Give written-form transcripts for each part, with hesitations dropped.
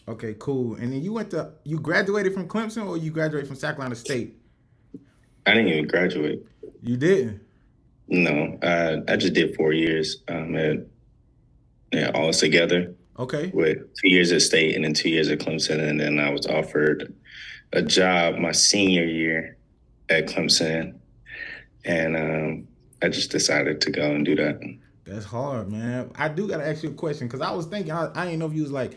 Okay, cool. And then you graduated from Clemson or you graduated from South Carolina State? I didn't even graduate. You didn't. No, I just did 4 years all together Okay. with 2 years at State and then 2 years at Clemson. And then I was offered a job my senior year at Clemson. And I just decided to go and do that. That's hard, man. I do gotta ask you a question because I was thinking I didn't know if you was like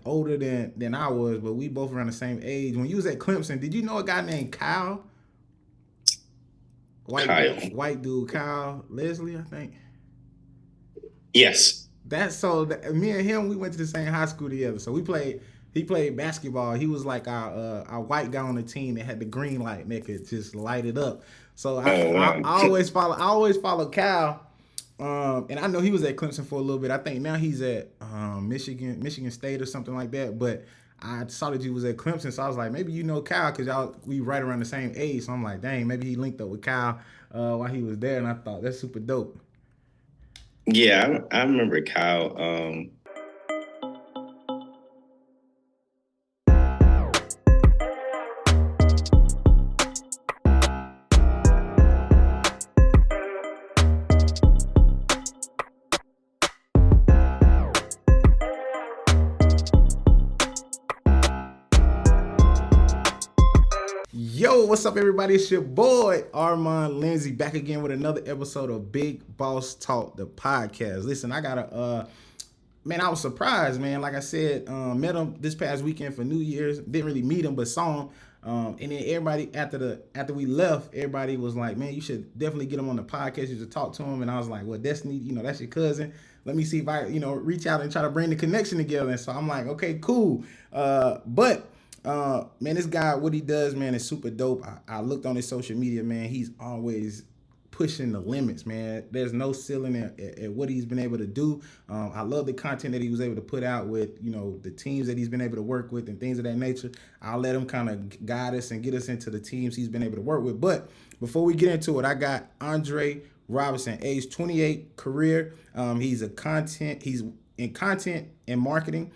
older than I was, but we both around the same age. When you was at Clemson, did you know a guy named Kyle? Kyle. White dude, Kyle Leslie, I think. Yes. That's so that, me and him, we went to the same high school together. So we played. He played basketball. He was like our white guy on the team that had the green light that could just light it up. So Oh, wow. I always follow. I always follow Cal. And I know he was at Clemson for a little bit. I think now he's at Michigan State or something like that. But I saw that he was at Clemson, so I was like, maybe you know Kyle because we right around the same age. So I'm like, dang, maybe he linked up with Kyle while he was there, and I thought that's super dope. Yeah, I remember Kyle. Yo, what's up, everybody? It's your boy Armand Lindsay back again with another episode of Big Boss Talk, the podcast. Listen, I got a man, I was surprised, man. Like I said, met him this past weekend for New Year's. Didn't really meet him, but saw him. And then everybody after we left, everybody was like, "Man, you should definitely get him on the podcast. You should talk to him." And I was like, "Well, Destiny, that's your cousin. Let me see if I, reach out and try to bring the connection together." And so I'm like, "Okay, cool." But man, this guy, what he does, man, is super dope. I looked on his social media, man. He's always pushing the limits, man. There's no ceiling at what he's been able to do. I love the content that he was able to put out with, the teams that he's been able to work with and things of that nature. I'll let him kind of guide us and get us into the teams he's been able to work with. But before we get into it, I got Andre Robinson, age 28, career. He's in content and marketing.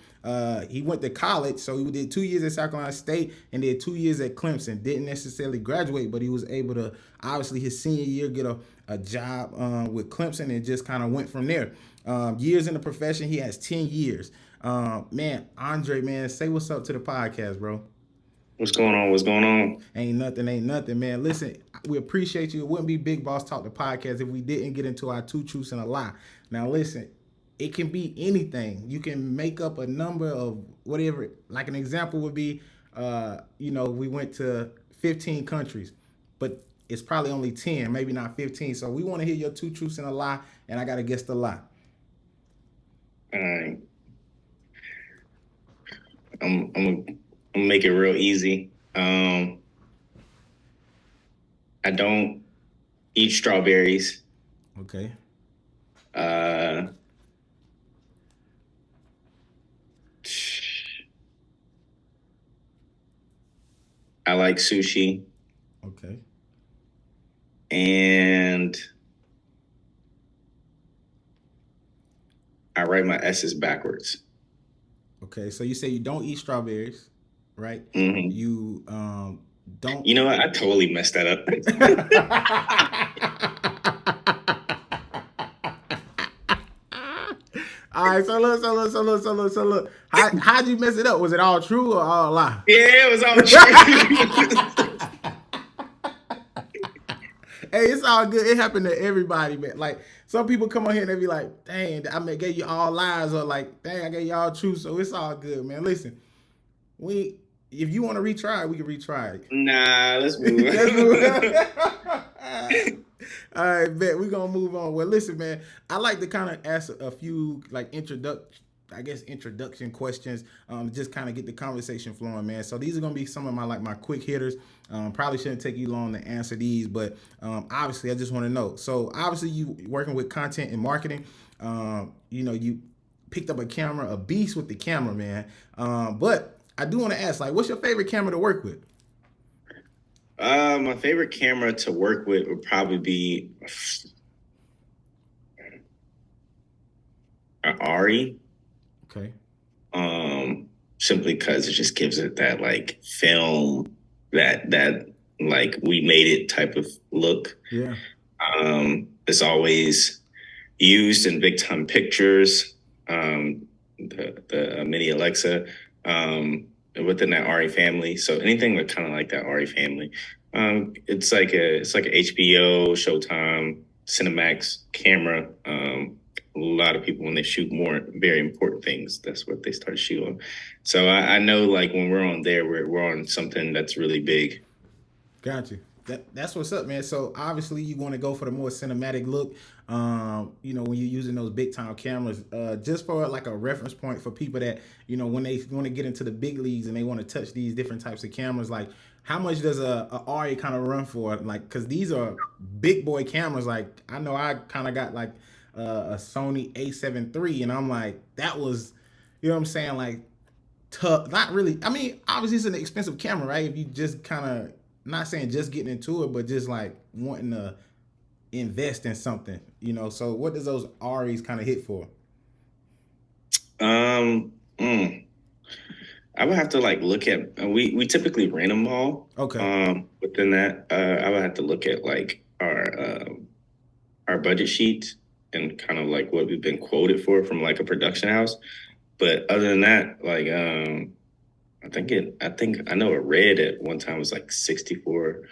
He went to college, so he did 2 years at South Carolina State and did 2 years at Clemson. Didn't necessarily graduate, but he was able to, obviously, his senior year get a job with Clemson and just kind of went from there. Years in the profession, he has 10 years. Man, Andre, man, say what's up to the podcast, bro. What's going on? What's going on? Ain't nothing, man. Listen, we appreciate you. It wouldn't be Big Boss Talk, the podcast, if we didn't get into our two truths and a lie. Now, listen, it can be anything. You can make up a number of whatever. Like an example would be, we went to 15 countries, but it's probably only 10, maybe not 15. So we want to hear your two truths and a lie, and I got to guess the lie. All right. I'm gonna make it real easy. I don't eat strawberries. Okay. I like sushi. Okay. And I write my S's backwards. Okay. So you say you don't eat strawberries, right? Mm-hmm. You don't. You know what? I totally messed that up. All right, so look. How'd you mess it up? Was it all true or all lie? Yeah, it was all true. Hey, it's all good. It happened to everybody, man. Like, some people come on here and they be like, dang, I gave you all lies, or like, dang, I gave you all true. So it's all good, man. Listen, if you want to retry it, we can retry it. Nah, let's move on. All right, bet. We're going to move on. Well, listen, man, I like to kind of ask a few, like, introduction questions, just kind of get the conversation flowing, man. So these are going to be some of my quick hitters. Probably shouldn't take you long to answer these, but obviously I just want to know. So obviously you working with content and marketing, you picked up a beast with the camera, man. But I do want to ask, like, what's your favorite camera to work with? My favorite camera to work with would probably be an Ari. Okay. simply because it just gives it that like film, that like we made it type of look. Yeah. It's always used in big time pictures. The mini Alexa, within that RE family. So anything with kind of like that RE family, it's like a HBO, Showtime, Cinemax camera. A lot of people when they shoot more very important things, that's what they start shooting. So I know like when we're on there, we're on something that's really big. Got you. That's what's up, man. So obviously you want to go for the more cinematic look. When you're using those big time cameras, just for like a reference point for people that when they want to get into the big leagues and they want to touch these different types of cameras, like how much does a RA kind of run for? Like, because these are big boy cameras. Like I know I kind of got like a Sony A7 III, and I'm like that was, you know what I'm saying, like tough. Not really. I mean, obviously it's an expensive camera, right? If you just kind of not saying just getting into it, but just like wanting to invest in something, So what does those REs kind of hit for? Um, mm, I would have to like look at we typically rent them all. Okay. Within that, I would have to look at like our budget sheet and kind of like what we've been quoted for from like a production house. But other than that, like I think I know a red at one time was like 64,000.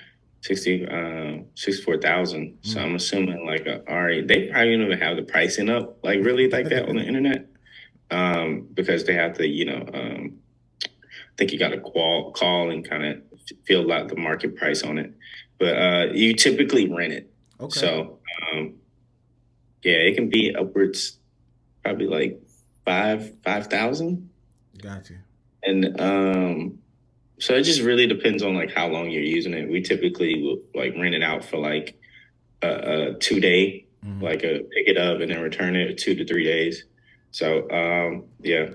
So Mm. I'm assuming like they probably don't even have the pricing up like really like that on the internet. Because they have to, I think you got to call and kind of feel out the market price on it. But you typically rent it. Okay. So yeah, it can be upwards probably like 5,000. Got you. And so it just really depends on like how long you're using it. We typically will like rent it out for like a 2 day, like a pick it up and then return it 2 to 3 days. So yeah,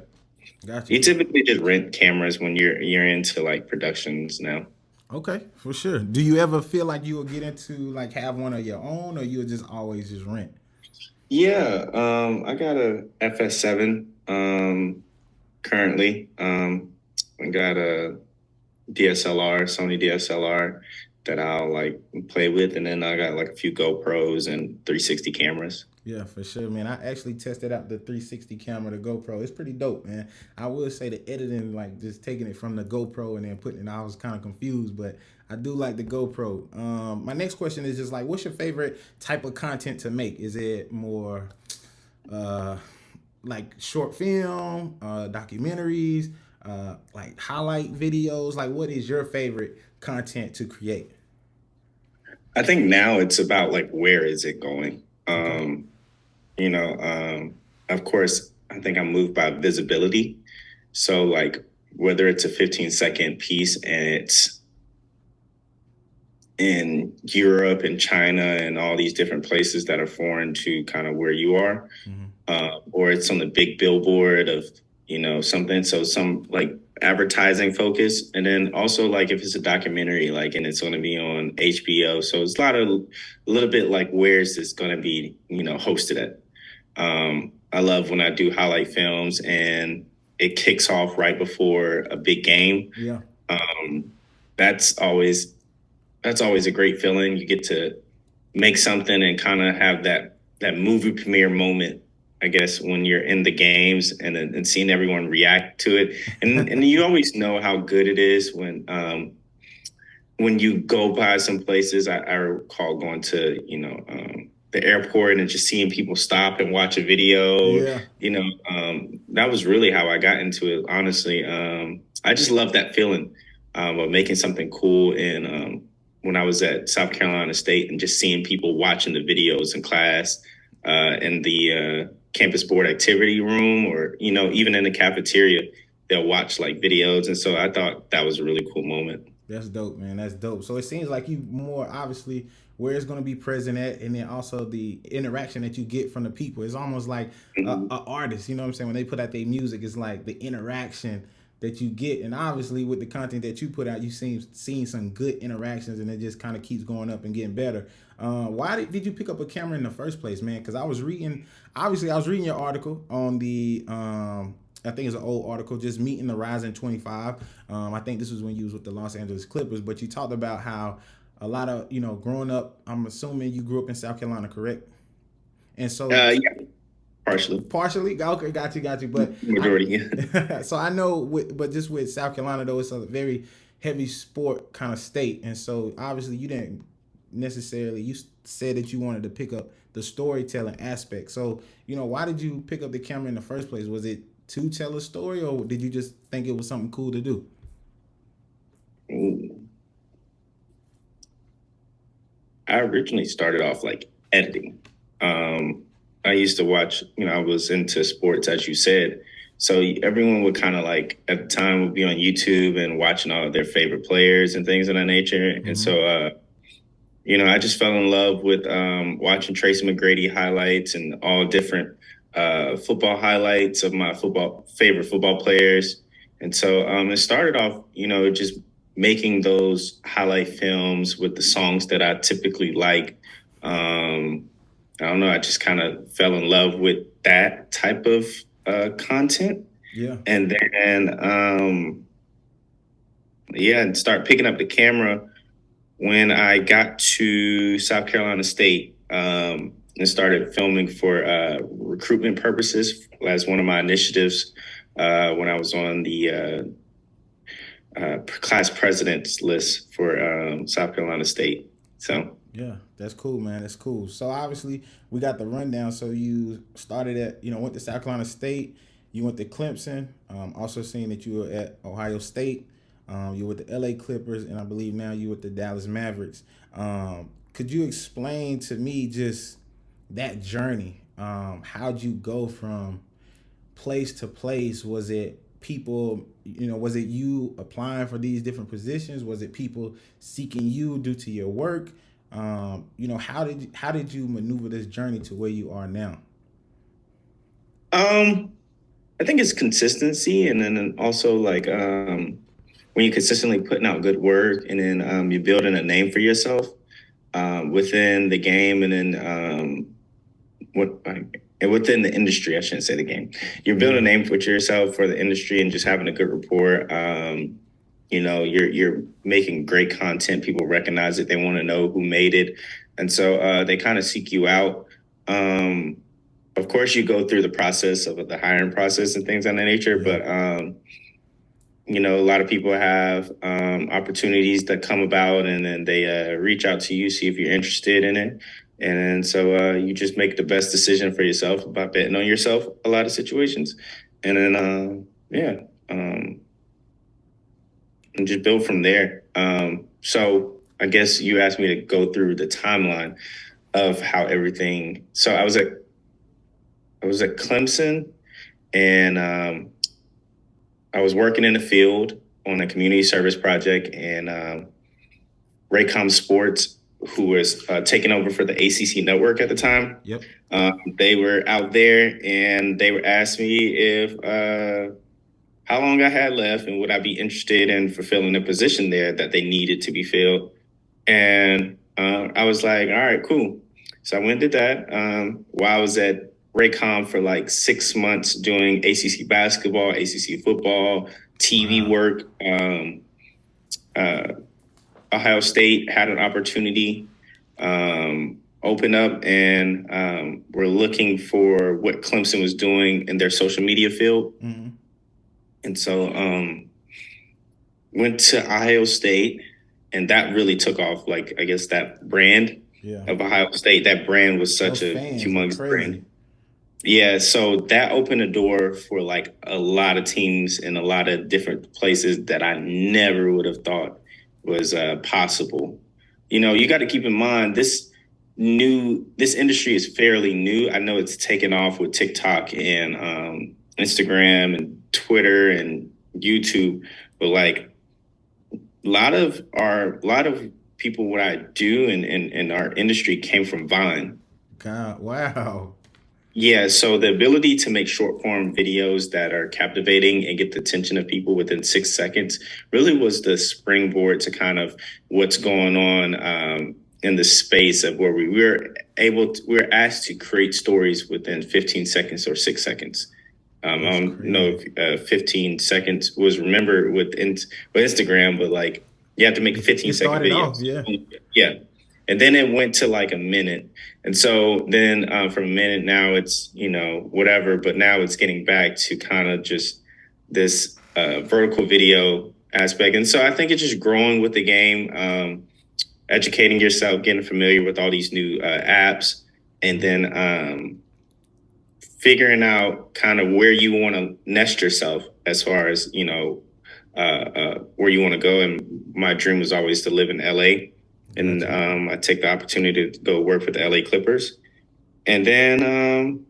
Got you. you typically just rent cameras when you're into like productions now. Okay, for sure. Do you ever feel like you will get into like have one of your own, or you'll just always just rent? Yeah, I got a FS7 currently. I got a DSLR, Sony DSLR that I'll like play with, and then I got like a few GoPros and 360 cameras. Yeah, for sure, man. I actually tested out the 360 camera, the GoPro. It's pretty dope, man. I will say the editing, like just taking it from the GoPro and then putting it, I was kind of confused, but I do like the GoPro. My next question is just like, what's your favorite type of content to make? Is it more uh, like short film, documentaries, like highlight videos? Like, what is your favorite content to create? I think now it's about like where is it going? Okay. You know, of course, I think I'm moved by visibility. So like whether it's a 15-second piece and it's in Europe and China and all these different places that are foreign to kind of where you are, Mm-hmm. or it's on the big billboard of something. So some like advertising focus, and then also like if it's a documentary, like and it's going to be on HBO. So it's a little bit like where is this going to be hosted at? I love when I do highlight films and it kicks off right before a big game. Yeah. Um, that's always that's always a great feeling. You get to make something and kind of have that movie premiere moment, I guess, when you're in the games and seeing everyone react to it. And you always know how good it is when you go by some places. I recall going to the airport and just seeing people stop and watch a video. Yeah. That was really how I got into it. Honestly, I just love that feeling of making something cool. And when I was at South Carolina State and just seeing people watching the videos in class, in the campus board activity room, or even in the cafeteria, they'll watch like videos. And so I thought that was a really cool moment. That's dope, man. That's dope. So it seems like you more obviously where it's going to be present at, and then also the interaction that you get from the people. It's almost like a artist. You know what I'm saying? When they put out their music, it's like the interaction that you get, and obviously with the content that you put out, you seen some good interactions, and it just kind of keeps going up and getting better. Why did you pick up a camera in the first place, man? Because I was reading your article on the I think it's an old article, just meeting the Rising 25. I think this was when you was with the Los Angeles Clippers, but you talked about how a lot of, growing up, I'm assuming you grew up in South Carolina, correct? And so Yeah, partially, partially, okay, got you. But majority. so I know, but just with South Carolina though, it's a very heavy sport kind of state, and so obviously you didn't necessarily. You said that you wanted to pick up the storytelling aspect. So why did you pick up the camera in the first place? Was it to tell a story, or did you just think it was something cool to do? Ooh. I originally started off like editing. I used to watch, I was into sports, as you said. So everyone would kind of like at the time would be on YouTube and watching all of their favorite players and things of that nature. And Mm-hmm. so, I just fell in love with watching Tracy McGrady highlights and all different football highlights of my favorite football players. And so it started off, just making those highlight films with the songs that I typically like. I don't know. I just kind of fell in love with that type of content. Yeah. And then, and start picking up the camera when I got to South Carolina State and started filming for recruitment purposes as one of my initiatives when I was on the class president's list for South Carolina State. So Yeah, that's cool, man. That's cool. So obviously we got the rundown. So you started at, went to South Carolina State. You went to Clemson. Also seeing that you were at Ohio State. You were with the LA Clippers, and I believe now you with the Dallas Mavericks. Could you explain to me just that journey? How'd you go from place to place? Was it people, was it you applying for these different positions? Was it people seeking you due to your work? How did you maneuver this journey to where you are now? I think it's consistency, and then also like when you're consistently putting out good work, and then you're building a name for yourself within the game, and then and within the industry. I shouldn't say the game. You're building a name for yourself for the industry, and just having a good rapport. You're making great content. People recognize it. They want to know who made it, and so they kind of seek you out. Of course, you go through the process of the hiring process and things of that nature, but a lot of people have opportunities that come about, and then they reach out to you, see if you're interested in it. And then so you just make the best decision for yourself about betting on yourself a lot of situations. And then, and just build from there. So I guess you asked me to go through the timeline of how everything. So I was at Clemson, and I was working in the field on a community service project, and Raycom Sports, who was taking over for the ACC network at the time. Yep. They were out there, and they were asking me if how long I had left and would I be interested in fulfilling a position there that they needed to be filled. And I was like, all right, cool. So I went and did that while I was at Raycom for like 6 months doing ACC basketball, ACC football, TV work. Ohio State had an opportunity open up, and we're looking for what Clemson was doing in their social media field. Mm-hmm. And so went to Ohio State, and that really took off. Like, I guess that brand of Ohio State, that brand was such a humongous brand. Yeah, so that opened a door for like a lot of teams in a lot of different places that I never would have thought was possible. You got to keep in mind this industry is fairly new. I know it's taken off with TikTok and Instagram and Twitter and YouTube, but like a lot of people, what I do in our industry came from Vine. God, wow. Yeah, so the ability to make short form videos that are captivating and get the attention of people within 6 seconds really was the springboard to kind of what's going on in the space of where we were asked to create stories within 15 seconds or 6 seconds. That's I don't know crazy. if 15 seconds was remember with Instagram, but like you have to make a It 15-second started video. off, yeah. Yeah. And then it went to like a minute. And so then from a minute now it's, whatever, but now it's getting back to kind of just this vertical video aspect. And so I think it's just growing with the game, educating yourself, getting familiar with all these new apps, and then figuring out kind of where you want to nest yourself as far as where you want to go. And my dream was always to live in LA, and Gotcha. I take the opportunity to go work with the LA Clippers, and then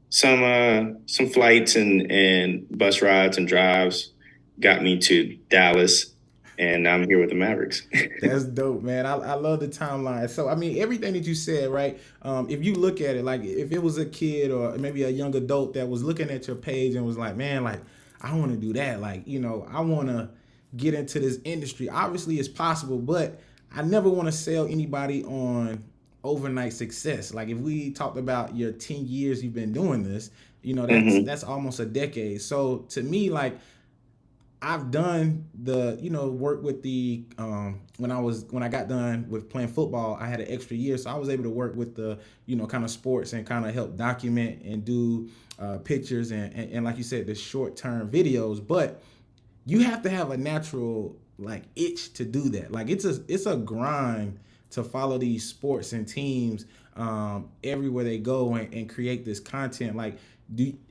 some flights and bus rides and drives got me to Dallas, and I'm here with the Mavericks. That's dope, man. I love the timeline. So, I mean, everything that you said, right? If you look at it, like if it was a kid or maybe a young adult that was looking at your page and was like, man, like, I want to do that. Like, I want to get into this industry. Obviously, it's possible, but I never want to sell anybody on overnight success. Like, if we talked about your 10 years you've been doing this, Hmm. that's almost a decade. So, to me, like, I've done the work with the when I got done with playing football, I had an extra year, so I was able to work with the kind of sports and kind of help document and do pictures and like you said, the short term videos. But you have to have a natural like itch to do that. Like it's a grind to follow these sports and teams everywhere they go and create this content. Like,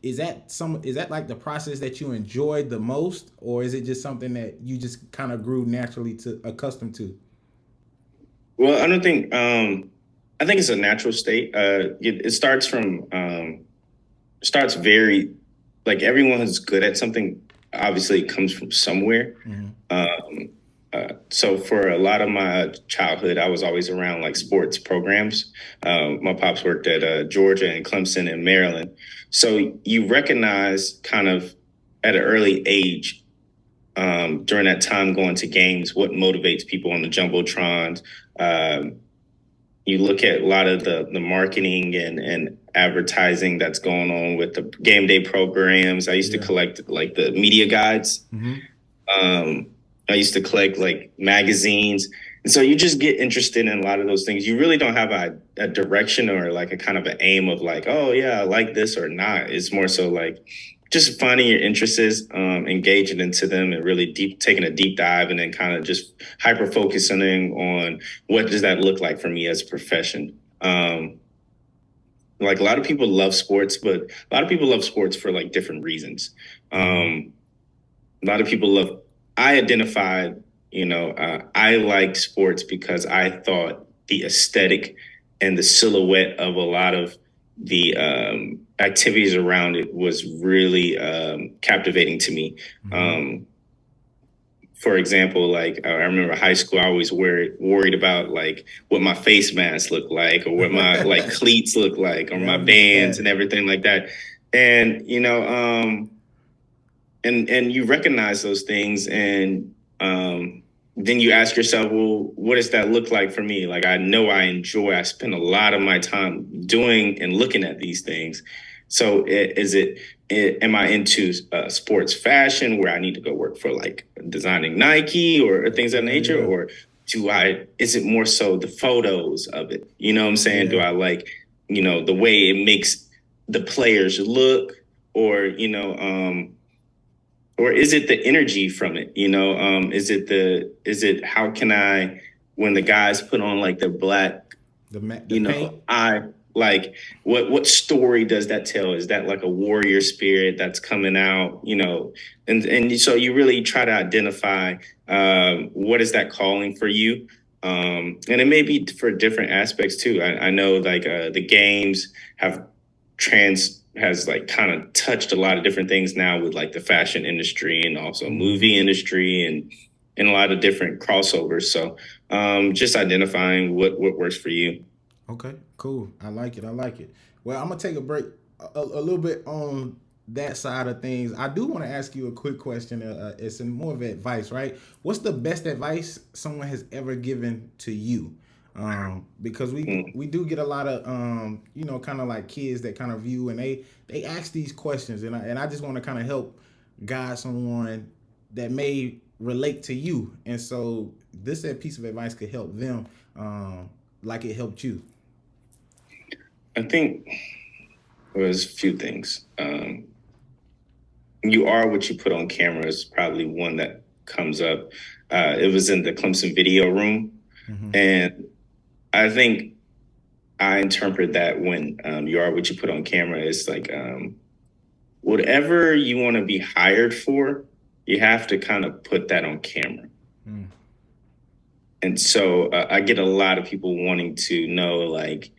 is that like the process that you enjoyed the most, or is it just something that you just kind of grew naturally to accustomed to? Well, I don't think. I think it's a natural state. It starts from starts very like everyone who's good at something. Obviously, it comes from somewhere. Mm-hmm. Um, so for a lot of my childhood, I was always around like sports programs. My pops worked at Georgia and Clemson and Maryland. So you recognize kind of at an early age during that time going to games what motivates people on the jumbotrons. Um, you look at a lot of the marketing and advertising that's going on with the game day programs. I used to Yeah. collect like the media guides. Mm-hmm. um, I used to collect like magazines. And so you just get interested in a lot of those things. You really don't have a direction or like a kind of an aim of like, oh yeah, I like this or not. It's more so like just finding your interests, engaging into them and really deep taking a deep dive and then kind of just hyper focusing on what does that look like for me as a profession. Like a lot of people love sports, but a lot of people love sports for like different reasons. Mm-hmm. A lot of people love. I identified, I like sports because I thought the aesthetic and the silhouette of a lot of the activities around it was really captivating to me. Mm-hmm. Um, for example, like I remember high school, I always worried about like what my face mask looked like, or what my like cleats look like, or my That'll be bands and static. everything like that. And and you recognize those things and then you ask yourself, well, what does that look like for me? Like I spend a lot of my time doing and looking at these things. So am I into sports fashion where I need to go work for like designing Nike or things of that Yeah, nature, yeah, or is it more so the photos of it? You know what I'm saying? Do yeah. I like, the way it makes the players look, or or is it the energy from it? Is it how can I, when the guys put on like their black, The paint. I like what story does that tell? Is that like a warrior spirit that's coming out? And so you really try to identify what is that calling for you. And it may be for different aspects too. I know like the games have has like kind of touched a lot of different things now with like the fashion industry and also Mm-hmm. movie industry and a lot of different crossovers. So just identifying what works for you. Okay, cool. I like it. I like it. Well, I'm gonna take a break a little bit on that side of things. I do want to ask you a quick question. It's more of advice, right? What's the best advice someone has ever given to you? Because we do get a lot of kind of like kids that kind of view and they ask these questions, and I just want to kind of help guide someone that may relate to you, and so this piece of advice could help them, like it helped you. I think there's a few things. You are what you put on camera is probably one that comes up. It was in the Clemson video room, and I think I interpret that when you are what you put on camera is like whatever you want to be hired for, you have to kind of put that on camera. And so I get a lot of people wanting to know, like,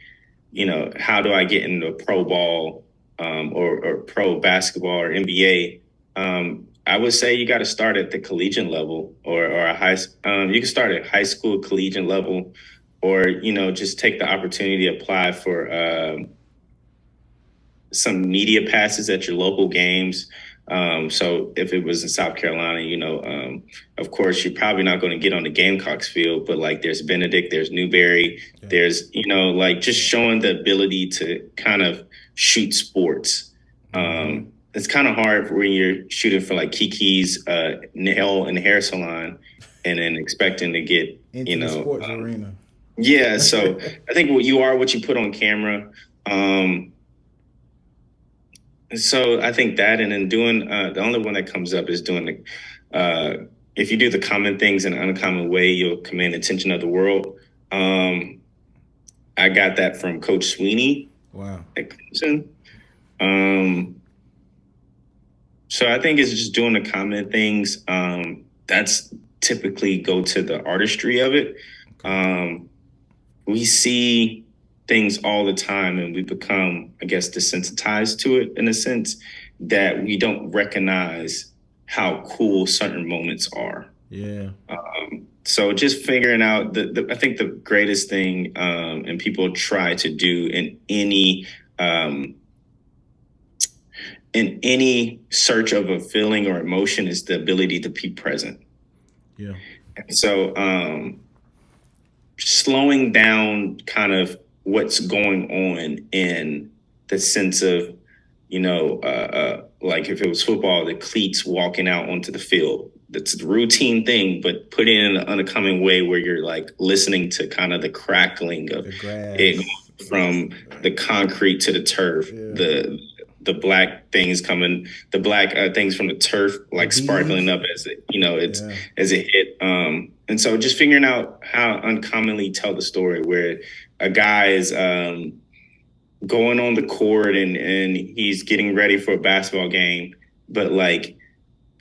how do I get into pro ball or pro basketball or NBA? I would say you got to start at the collegiate level or a high. You can start at high school collegiate level, or just take the opportunity to apply for some media passes at your local games. So if it was in South Carolina, of course, you're probably not going to get on the Gamecocks field, but like there's Benedict, there's Newberry, there's, like just showing the ability to kind of shoot sports. It's kind of hard when you're shooting for like Kiki's nail and hair salon and then expecting to get, into the sports arena. Yeah. So I think you are what you put on camera. So I think that, and then doing the only one that comes up is doing if you do the common things in an uncommon way, you'll command the attention of the world. I got that from Coach Sweeney. Wow. At Clemson. So I think it's just doing the common things. That's typically go to the artistry of it. We see things all the time and we become, I guess, desensitized to it in a sense that we don't recognize how cool certain moments are. Yeah. So just figuring out I think the greatest thing, and people try to do in any search of a feeling or emotion is the ability to be present. Yeah. So slowing down kind of what's going on in the sense of, like if it was football, the cleats walking out onto the field. That's a routine thing, but put it in an uncommon way where you're like listening to kind of the crackling of it from the concrete to the turf, the black things coming, the black things from the turf, like sparkling up as it, as it hit. And so just figuring out how uncommonly tell the story where a guy is going on the court and he's getting ready for a basketball game, but like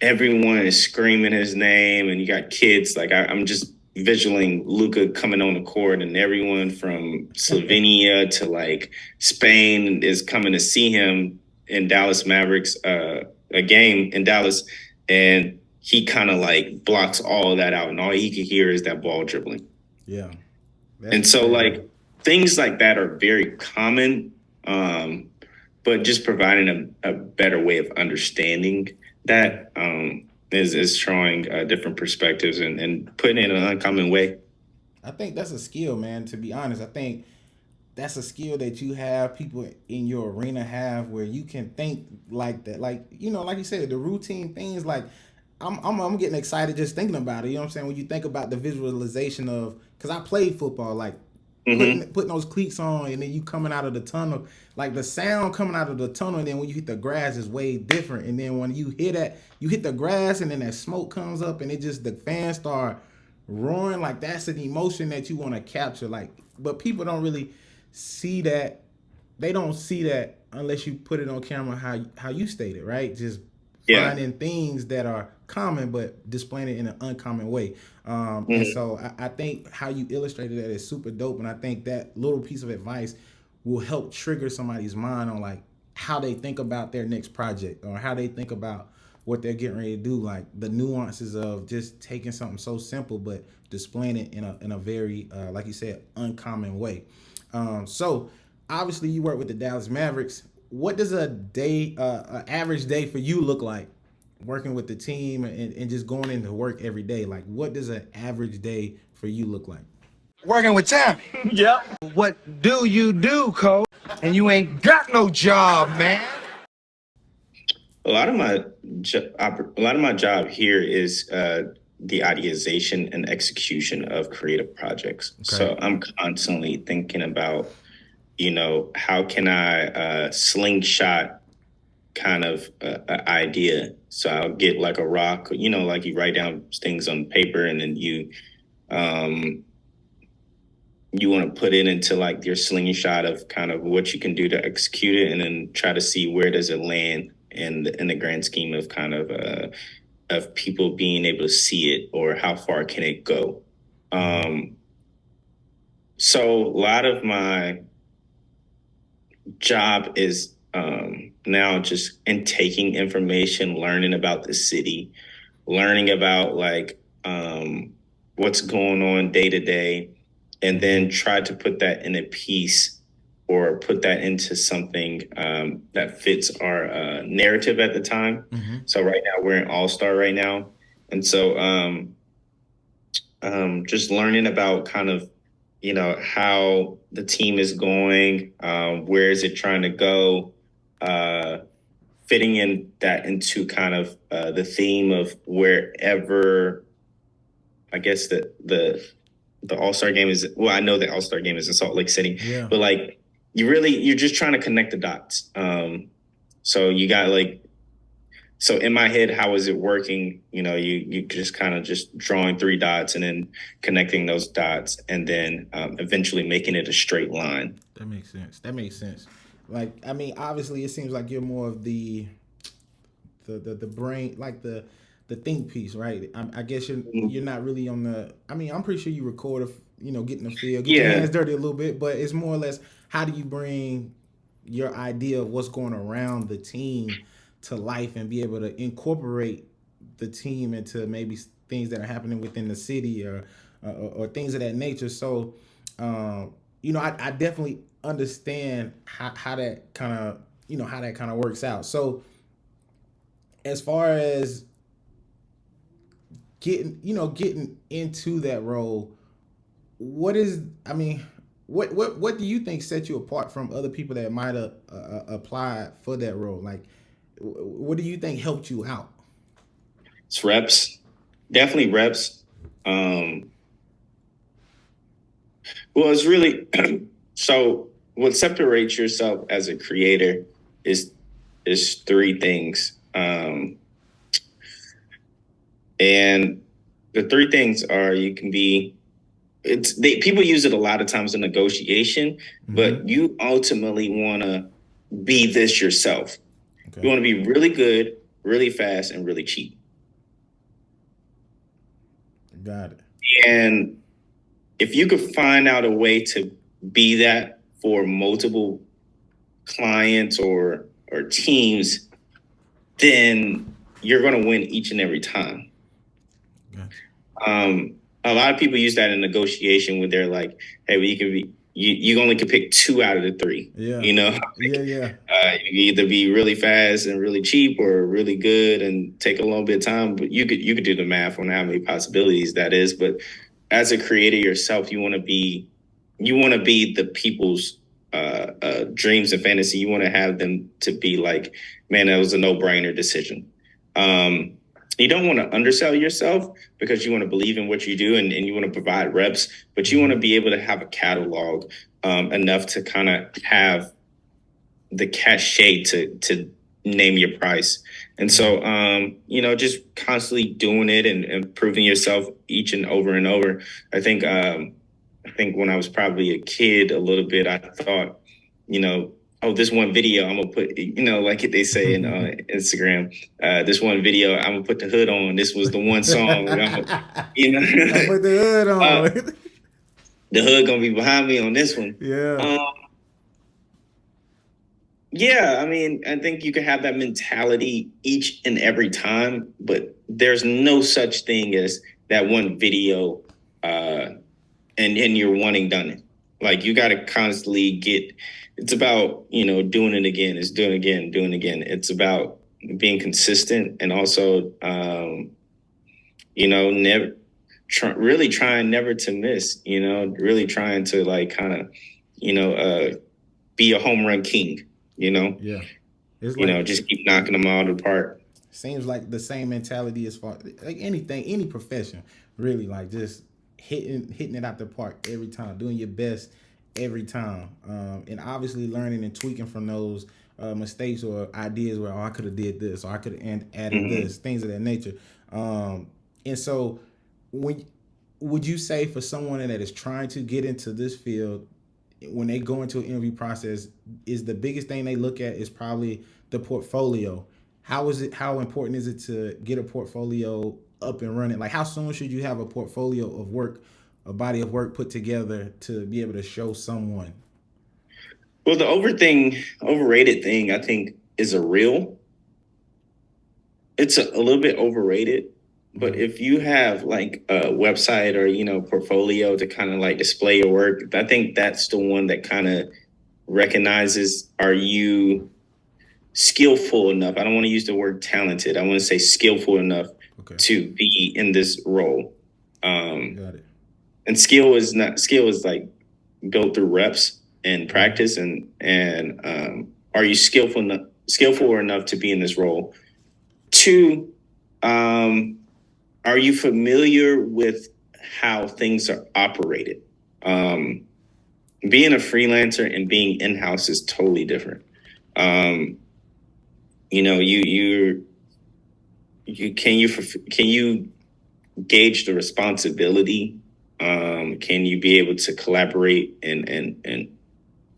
everyone is screaming his name and you got kids. Like I'm just visualing Luka coming on the court and everyone from Slovenia to like Spain is coming to see him in Dallas Mavericks, a game in Dallas. And he kind of like blocks all of that out and all he can hear is that ball dribbling. Yeah. And so like things like that are very common, but just providing a better way of understanding that is showing different perspectives and putting it in an uncommon way. I think that's a skill, man, to be honest. I think that's a skill that you have, people in your arena have, where you can think like that. Like, like you said, the routine things, like I'm getting excited just thinking about it. You know what I'm saying? When you think about the visualization of, because I played football, like putting those cleats on and then you coming out of the tunnel, like the sound coming out of the tunnel, and then when you hit the grass is way different. And then when you hit the grass and then that smoke comes up and the fans start roaring, like that's an emotion that you want to capture. Like, but people don't really see that. They don't see that unless you put it on camera how you stated, right? Just finding things that are common but displaying it in an uncommon way. And so I think how you illustrated that is super dope, and I think that little piece of advice will help trigger somebody's mind on like how they think about their next project or how they think about what they're getting ready to do, like the nuances of just taking something so simple but displaying it in a very like you said, uncommon way. So obviously you work with the Dallas Mavericks. What does an average day for you look like working with the team and just going into work every day? Like, what does an average day for you look like? Working with Tammy. Yep. What do you do, Cole? And you ain't got no job, man. A lot of my job here is the ideation and execution of creative projects. Okay. So I'm constantly thinking about, how can I slingshot kind of an idea. So I'll get like a rock, like you write down things on paper, and then um, you want to put it into like your slingshot of kind of what you can do to execute it, and then try to see where does it land in the grand scheme of kind of people being able to see it, or how far can it go. So a lot of my job is now just in taking information, learning about the city, learning about like what's going on day to day, and then try to put that in a piece, or put that into something that fits our narrative at the time. So right now we're in All-Star right now. And so just learning about kind of, how the team is going, where is it trying to go, fitting in that into kind of the theme of wherever, I guess the All-Star game is. Well, I know the All-Star game is in Salt Lake City, but like you're just trying to connect the dots. So you got like, so in my head, how is it working? You just kind of just drawing three dots and then connecting those dots, and then eventually making it a straight line. That makes sense. Like, I mean, obviously it seems like you're more of the brain, like the think piece, right? I guess you're not really on the. I mean, I'm pretty sure you record, get in the field, get your hands dirty a little bit, but it's more or less how do you bring your idea of what's going around the team to life and be able to incorporate the team into maybe things that are happening within the city, or things of that nature. So, I definitely understand how that kind of works out. So, as far as getting into that role, what do you think set you apart from other people that might have applied for that role? Like, what do you think helped you out? It's reps, definitely reps. Well, it's really so what separates yourself as a creator is three things. And the three things are, you can be, people use it a lot of times in negotiation, but you ultimately want to be this yourself. Okay. You want to be really good, really fast, and really cheap. Got it. And if you could find out a way to be that for multiple clients or teams, then you're going to win each and every time. Gotcha. A lot of people use that in negotiation when they're like, hey, well, you only can pick two out of the three. Yeah. You can either be really fast and really cheap, or really good and take a little bit of time. But you could do the math on how many possibilities that is. But as a creator yourself, you want to be the people's dreams and fantasy. You want to have them to be like, man, that was a no-brainer decision. You don't want to undersell yourself, because you want to believe in what you do, and you want to provide reps, but you want to be able to have a catalog enough to kind of have the cachet to name your price. And so, just constantly doing it and proving yourself each and over. I think when I was probably a kid a little bit, I thought, oh, this one video I'm gonna put, like they say in Instagram, this one video I'm gonna put the hood on. This was the one song, I put the hood on. The hood gonna be behind me on this one. Yeah. Yeah, I mean, I think you can have that mentality each and every time, but there's no such thing as that one video and you're wanting done. Like, you got to constantly it's about, doing it again. It's doing it again. It's about being consistent, and also, really trying never to miss, really trying to like kind of, be a home run king, Yeah. It's like just keep knocking them out of the park. seems like the same mentality as far like anything, any profession, really, like just hitting it out the park every time, doing your best every time, and obviously learning and tweaking from those mistakes or ideas where, oh, I could have did this or I could have added Mm-hmm. this, things of that nature. And so, when would you say for someone that is trying to get into this field, when they go into an interview process, is the biggest thing they look at is probably the portfolio? How is it? How important is it to get a portfolio up and running? Like, how soon should you have a portfolio of work, a body of work put together to be able to show someone? Well, the overrated thing, I think, is a reel. It's a little bit overrated, but if you have like a website or portfolio to kind of like display your work, I think that's the one that kind of recognizes, are you skillful enough? I don't want to use the word talented. I want to say skillful enough to be in this role. Got it. And skill is like built through reps and practice, and are you skillful enough to be in this role? Two, are you familiar with how things are operated? Being a freelancer and being in-house is totally different. Can you gauge the responsibility? Can you be able to collaborate and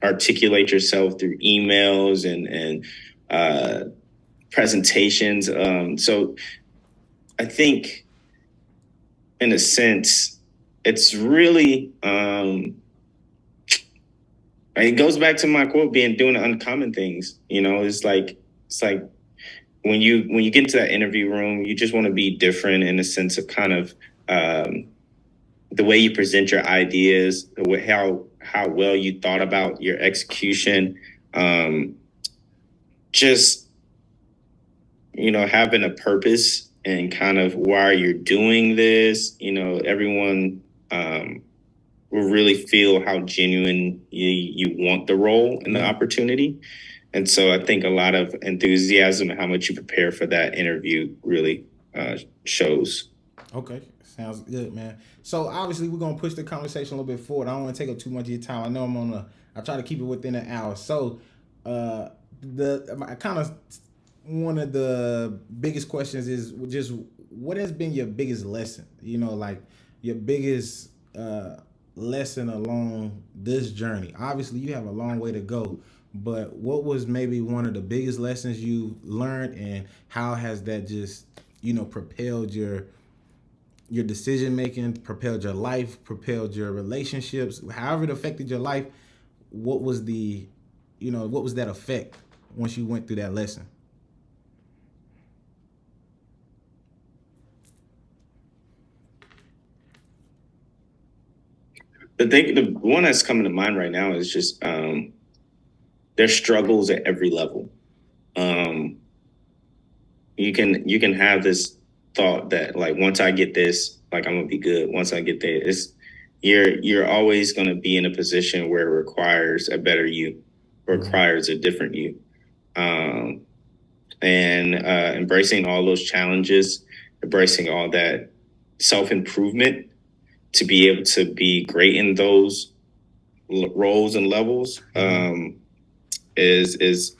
articulate yourself through emails and presentations? So I think, in a sense, it's really it goes back to my quote, doing the uncommon things. It's like when you get into that interview room, you just want to be different in the sense of kind of the way you present your ideas, the way how well you thought about your execution, just having a purpose and kind of why you're doing this. Everyone will really feel how genuine you want the role and the opportunity. And so I think a lot of enthusiasm and how much you prepare for that interview really shows. Okay, sounds good, man. So obviously we're gonna push the conversation a little bit forward. I don't want to take up too much of your time. I know I try to keep it within an hour. So I kind of one of the biggest questions is just what has been your biggest lesson? Like your biggest lesson along this journey. Obviously, you have a long way to go, but what was maybe one of the biggest lessons you learned, and how has that just propelled your decision making, propelled your life, propelled your relationships, however it affected your life? What was what was that effect once you went through that lesson? The one that's coming to mind right now is just there's struggles at every level. You can have this thought that, like, once I get this, like, I'm gonna be good. Once I get there, you're always gonna be in a position where it requires a better you, requires a different you. And embracing all those challenges, embracing all that self-improvement to be able to be great in those roles and levels is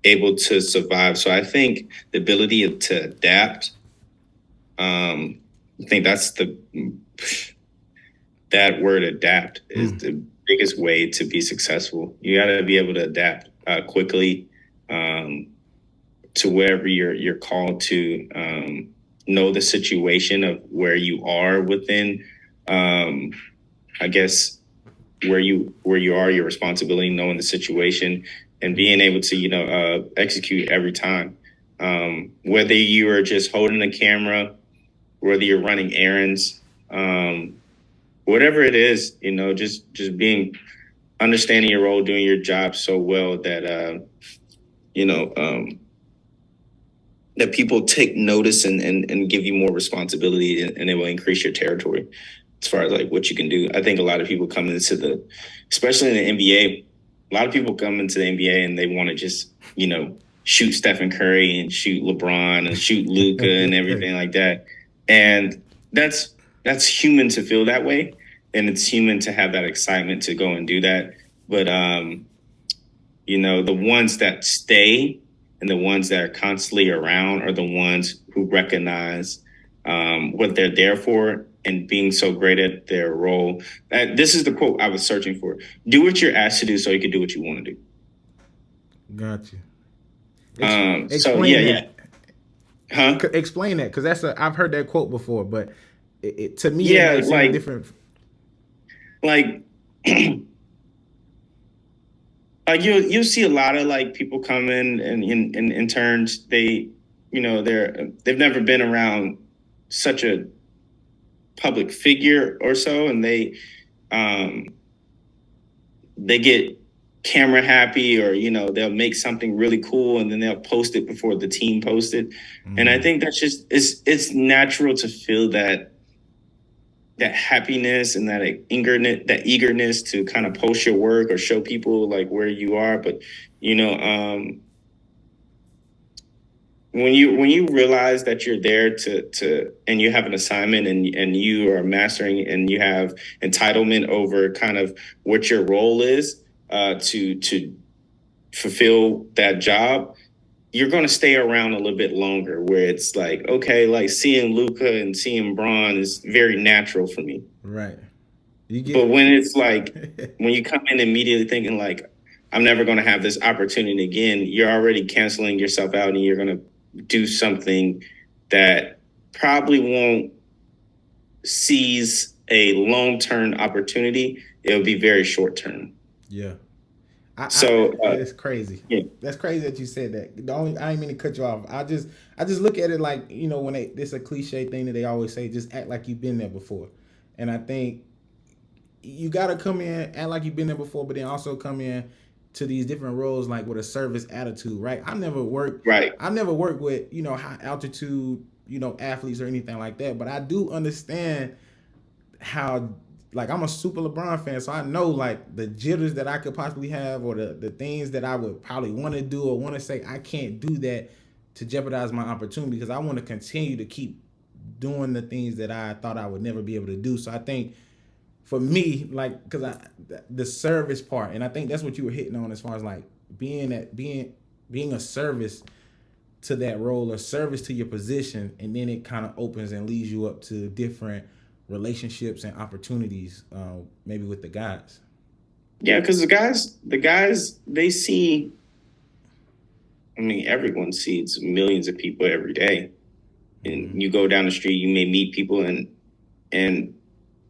able to survive. So I think the ability to adapt, I think that's that word adapt is the biggest way to be successful. You got to be able to adapt quickly to wherever you're called to, know the situation of where you are within, I guess, where you are, your responsibility, knowing the situation and being able to, execute every time. Whether you are just holding the camera, whether you're running errands, whatever it is, just being, understanding your role, doing your job so well that, that people take notice and give you more responsibility, and it will increase your territory as far as like what you can do. I think a lot of people come into especially in the NBA, a lot of people come into the NBA and they want to just, shoot Stephen Curry and shoot LeBron and shoot Luka and everything like that. And that's human to feel that way. And it's human to have that excitement to go and do that. But, the ones that stay and the ones that are constantly around are the ones who recognize what they're there for and being so great at their role. This is the quote I was searching for. Do what you're asked to do so you can do what you want to do. Gotcha. Explain that. Huh? Explain that, because I've heard that quote before, but to me, it makes different. Like, you'll see a lot of like people come in and in interns. They've never been around such a public figure or so, and they get camera happy, or they'll make something really cool and then they'll post it before the team posts it. And I think that's just it's natural to feel that happiness and that eagerness to kind of post your work or show people like where you are. But when you realize that you're there to and you have an assignment and you are mastering and you have entitlement over kind of what your role is to fulfill that job, you're going to stay around a little bit longer, where it's like, okay, like seeing Luka and seeing Bron is very natural for me. Right. But when it's like, when you come in immediately thinking like, I'm never going to have this opportunity again, you're already canceling yourself out and you're going to do something that probably won't seize a long-term opportunity. It'll be very short-term. Yeah. It's crazy. Yeah. That's crazy that you said that. I didn't mean to cut you off. I just look at it like, when it's a cliche thing that they always say, just act like you've been there before. And I think you got to come in, act like you've been there before, but then also come in to these different roles like with a service attitude, right? I never worked with, high altitude, athletes or anything like that, but I do understand how, like, I'm a super LeBron fan, so I know like the jitters that I could possibly have, or the things that I would probably want to do or want to say. I can't do that to jeopardize my opportunity, because I want to continue to keep doing the things that I thought I would never be able to do. So I think for me, like, because the service part, and I think that's what you were hitting on as far as like being a service to that role, or service to your position, and then it kind of opens and leads you up to different relationships and opportunities, maybe with the guys. Yeah, because the guys, they see. I mean, everyone sees millions of people every day, and you go down the street, you may meet people, and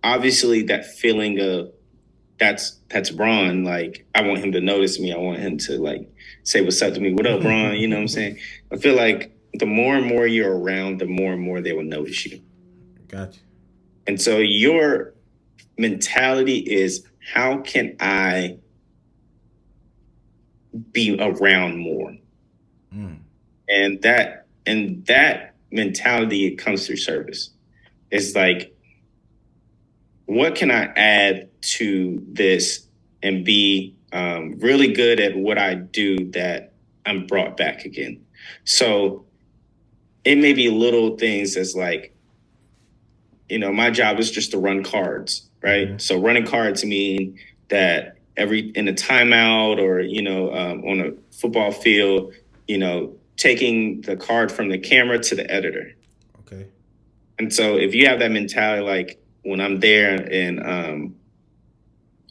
obviously that feeling of that's Bron. Like, I want him to notice me. I want him to like say what's up to me. What up, Bron? You know what I'm saying? I feel like the more and more you're around, the more and more they will notice you. Gotcha. And so your mentality is, how can I be around more? And that mentality, it comes through service. It's like, what can I add to this and be really good at what I do that I'm brought back again? So it may be little things that's like, my job is just to run cards, right? Mm-hmm. So running cards mean that in a timeout or, on a football field, taking the card from the camera to the editor. Okay. And so if you have that mentality, like when I'm there and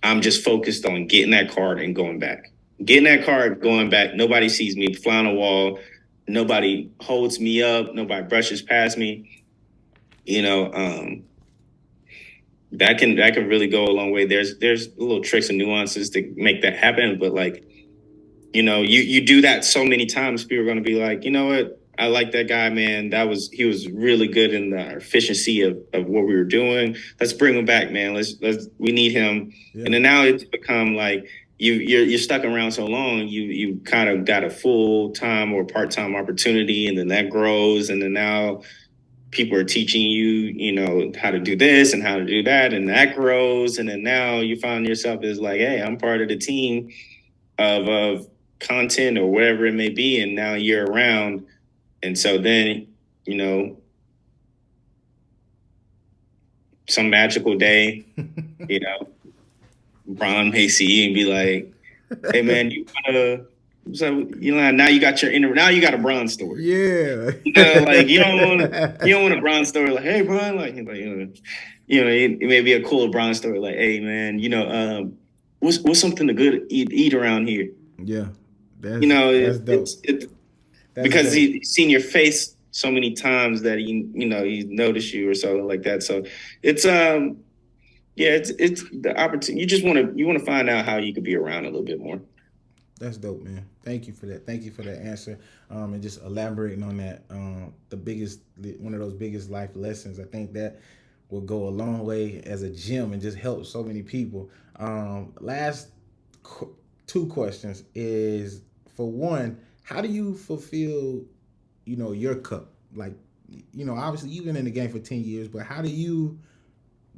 I'm just focused on getting that card and going back, nobody sees me fly on a wall. Nobody holds me up. Nobody brushes past me. That can really go a long way. There's little tricks and nuances to make that happen, but like, you do that so many times, people are going to be like, you know what? I like that guy, man. He was really good in the efficiency of what we were doing. Let's bring him back, man. We need him. Yeah. And then now it's become like, you're stuck around so long, you kind of got a full-time or part-time opportunity, and then that grows, and then now people are teaching you, how to do this and how to do that, and that grows, and then now you find yourself as like, hey, I'm part of the team of content or whatever it may be, and now you're around, and so then some magical day, you know, Bron may see you and be like, "Hey, man, you wanna?" So now you got now you got a Bron story. Yeah. Like you don't want a Bron story like, "Hey, Bron," it may be a cooler Bron story like, "Hey, man, what's something to good eat around here?" Yeah. That's dope. It's That's because dope. he's seen your face so many times that he noticed you or something like that. So it's yeah, it's the opportunity. You want to find out how you could be around a little bit more. That's dope, man. Thank you for that. Thank you for that answer. And just elaborating on that. One of those biggest life lessons. I think that will go a long way as a gym and just help so many people. Last two questions is, for one, how do you fulfill, your cup? Like, obviously you've been in the game for 10 years, but how do you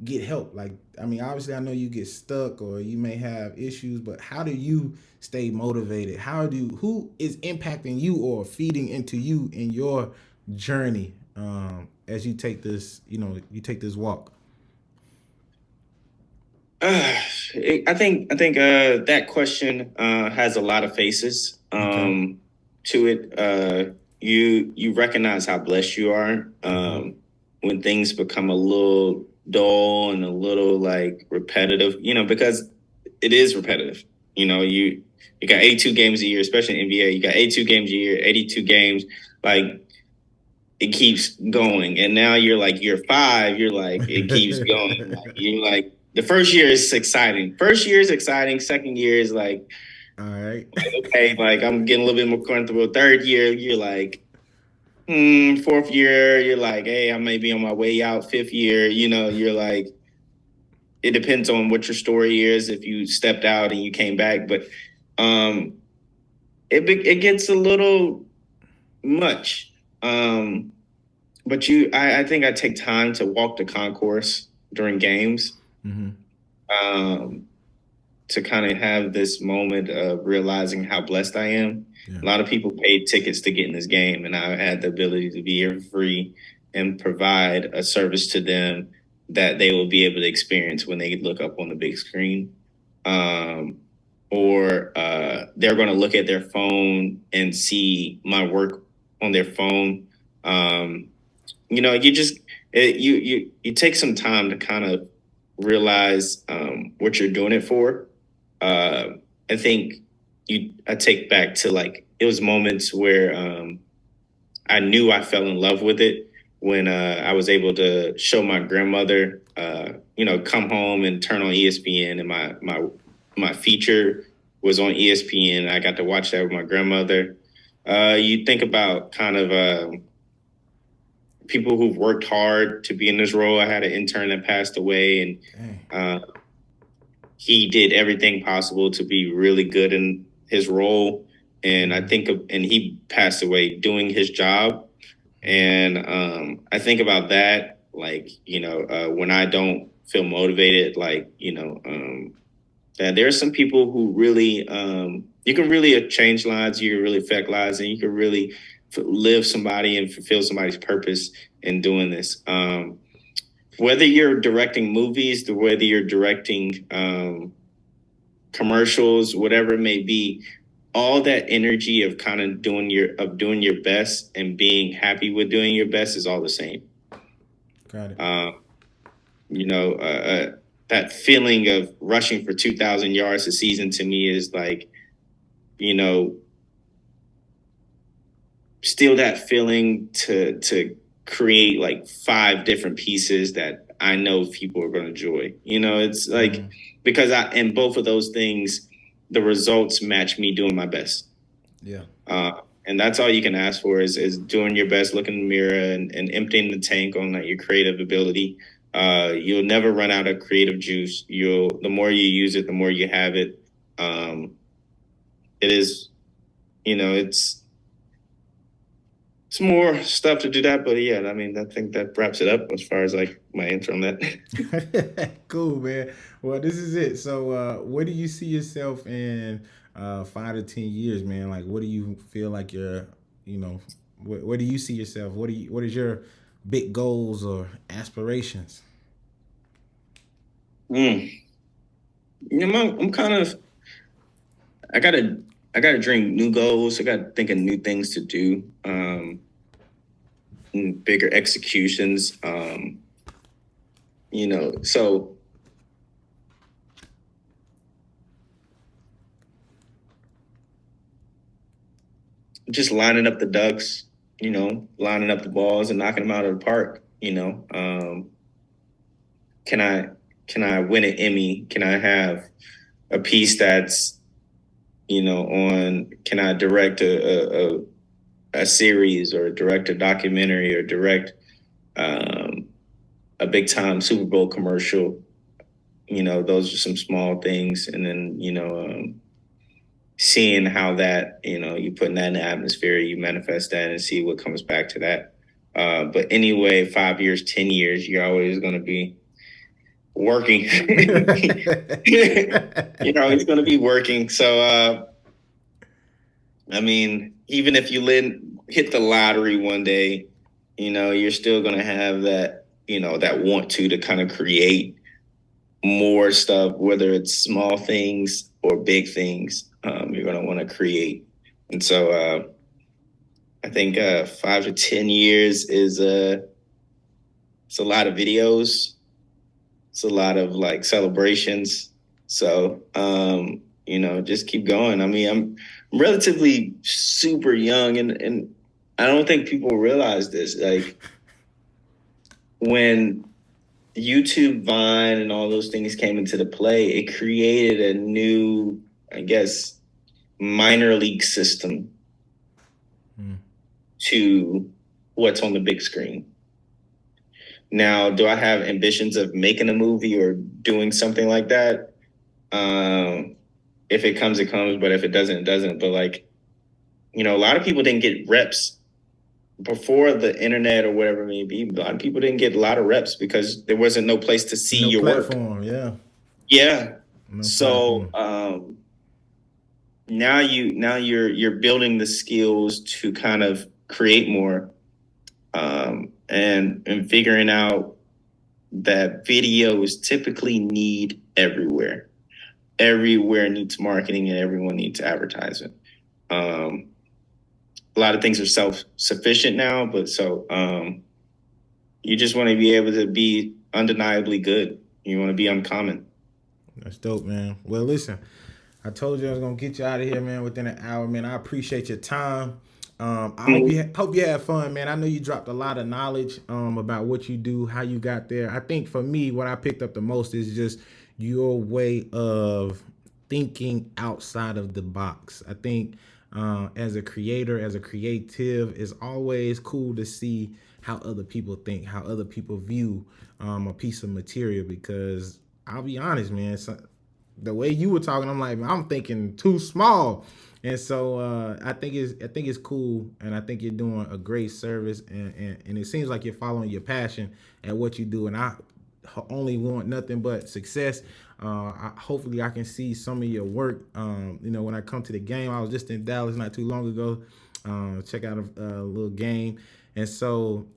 get help? Like, I mean, obviously I know you get stuck or you may have issues, but how do you stay motivated? Who is impacting you or feeding into you in your journey, as you take this walk? I think that question has a lot of faces Okay. to it. You recognize how blessed you are when things become a little dull and a little like repetitive. Because it is repetitive. You got 82 games a year, especially in NBA. You got 82 games a year, 82 games. Like it keeps going, and now you're like year 5. You're like it keeps going. Like you're like the first year is exciting. First year is exciting. Second year is like All right. okay, like I'm getting a little bit more comfortable. Third year, you're like, fourth year, you're like, hey, I may be on my way out. Fifth year, you're like, it depends on what your story is. If you stepped out and you came back, but um, it gets a little much. But I think I take time to walk the concourse during games. Mm-hmm. Um, to kind of have this moment of realizing how blessed I am. Yeah. A lot of people paid tickets to get in this game, and I had the ability to be here for free and provide a service to them that they will be able to experience when they look up on the big screen. Um, or they're going to look at their phone and see my work on their phone. You just you take some time to kind of realize what you're doing it for. uh, I think I take back to like it was moments where I knew I fell in love with it when I was able to show my grandmother, come home and turn on ESPN, and my feature was on ESPN. I got to watch that with my grandmother. You think about kind of people who've worked hard to be in this role. I had an intern that passed away, and he did everything possible to be really good in his role. And and he passed away doing his job. And I think about that, like, when I don't feel motivated, like, that there are some people who really, you can really change lives, you can really affect lives, and you can really live somebody and fulfill somebody's purpose in doing this. Whether you're directing movies, to whether you're directing commercials, whatever it may be, all that energy of kind of doing your best and being happy with doing your best is all the same. Got it. You know, that feeling of rushing for 2,000 yards a season to me is like, you know, still that feeling to create like 5 different pieces that I know people are going to enjoy. It's like because in both of those things, the results match me doing my best. Yeah. And that's all you can ask for is doing your best, looking in the mirror and emptying the tank on like your creative ability. You'll never run out of creative juice. The more you use it, the more you have it. It is, it's more stuff to do that, but yeah, I mean, I think that wraps it up as far as like my intro on that. Cool, man. Well, this is it. So, where do you see yourself in 5 to 10 years, man? Like, what do you feel like you're, where do you see yourself? What is your big goals or aspirations? Mm. I'm kind of, I gotta dream new goals. I gotta think of new things to do. Bigger executions. So just lining up the ducks, lining up the balls and knocking them out of the park. Can I win an Emmy? Can I have a piece that's can I direct a series or direct a documentary or direct a big time Super Bowl commercial? Those are some small things, and then seeing how that you putting that in the atmosphere, you manifest that and see what comes back to that. But anyway, 5 years, 10 years, you're always going to be working. He's going to be working. So, I mean, even if you hit the lottery one day, you're still going to have that, that want to kind of create more stuff, whether it's small things or big things. You're going to want to create. And so I think 5 to 10 years is it's a lot of videos. It's a lot of like celebrations. So, just keep going. I mean, I'm relatively super young and I don't think people realize this. Like when YouTube, Vine, and all those things came into the play, it created a new, I guess, minor league system to what's on the big screen. Now, do I have ambitions of making a movie or doing something like that? If it comes, it comes. But if it doesn't, it doesn't. But like, a lot of people didn't get reps before the internet or whatever it may be. A lot of people didn't get a lot of reps because there wasn't no place to see your platform, work. Yeah. Yeah. No so platform. Now you're building the skills to kind of create more, and figuring out that videos typically need everywhere. Everywhere needs marketing and everyone needs advertising. A lot of things are self-sufficient now, but you just want to be able to be undeniably good. You want to be uncommon. That's dope, man. Well, listen, I told you I was gonna get you out of here, man, within an hour, man. I appreciate your time. I hope you had fun, man. I know you dropped a lot of knowledge about what you do, how you got there. I think for me, what I picked up the most is just your way of thinking outside of the box. I think as a creator, as a creative, it's always cool to see how other people think, how other people view a piece of material. Because I'll be honest, man, the way you were talking, I'm like, I'm thinking too small. And so I think it's cool, and I think you're doing a great service, and it seems like you're following your passion at what you do. And I only want nothing but success. Hopefully, I can see some of your work. When I come to the game, I was just in Dallas not too long ago. Check out a little game, and so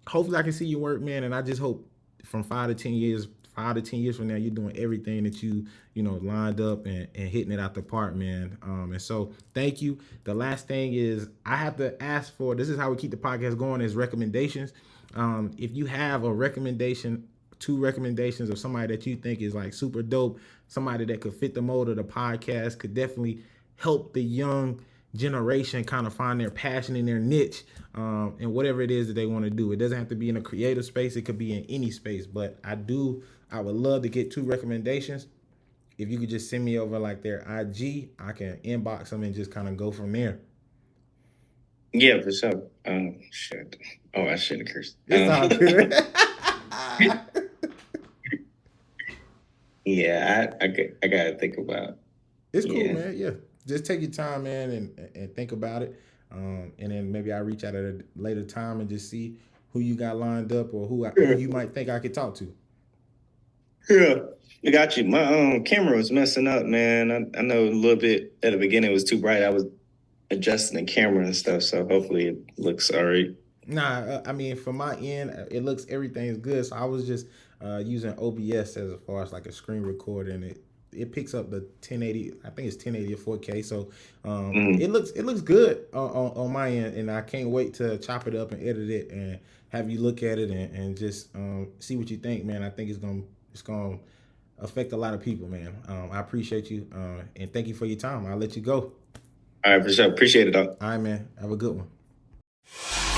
hopefully, I can see your work, man. And I just hope from 5 to 10 years. 5 to 10 years from now, you're doing everything that you lined up and hitting it out the park, man. And so thank you. The last thing is I have to ask for, this is how we keep the podcast going, is recommendations. If you have a recommendation, 2 recommendations of somebody that you think is like super dope, somebody that could fit the mold of the podcast, could definitely help the young generation kind of find their passion in their niche, and whatever it is that they want to do. It doesn't have to be in a creative space. It could be in any space, but I would love to get 2 recommendations. If you could just send me over like their IG, I can inbox them and just kind of go from there. Yeah, for sure. Shit. Oh, I shouldn't have cursed. It's all good. Yeah, I gotta think about It's cool, Yeah. man. Yeah, just take your time, man, and think about it. And then maybe I reach out at a later time and just see who you got lined up or who you might think I could talk to. Yeah. I got you. My camera was messing up, man. I know a little bit at the beginning it was too bright. I was adjusting the camera and stuff, so hopefully it looks all right. Nah, I mean, from my end, it looks everything's good. So I was just using OBS as far as like a screen recorder, and it picks up the 1080. I think it's 1080 or 4K. So it looks good on my end, and I can't wait to chop it up and edit it and have you look at it and just see what you think, man. I think it's gonna affect a lot of people, man. I appreciate you and thank you for your time. I'll let you go. All right, for sure. Appreciate it, though. All right, man. Have a good one.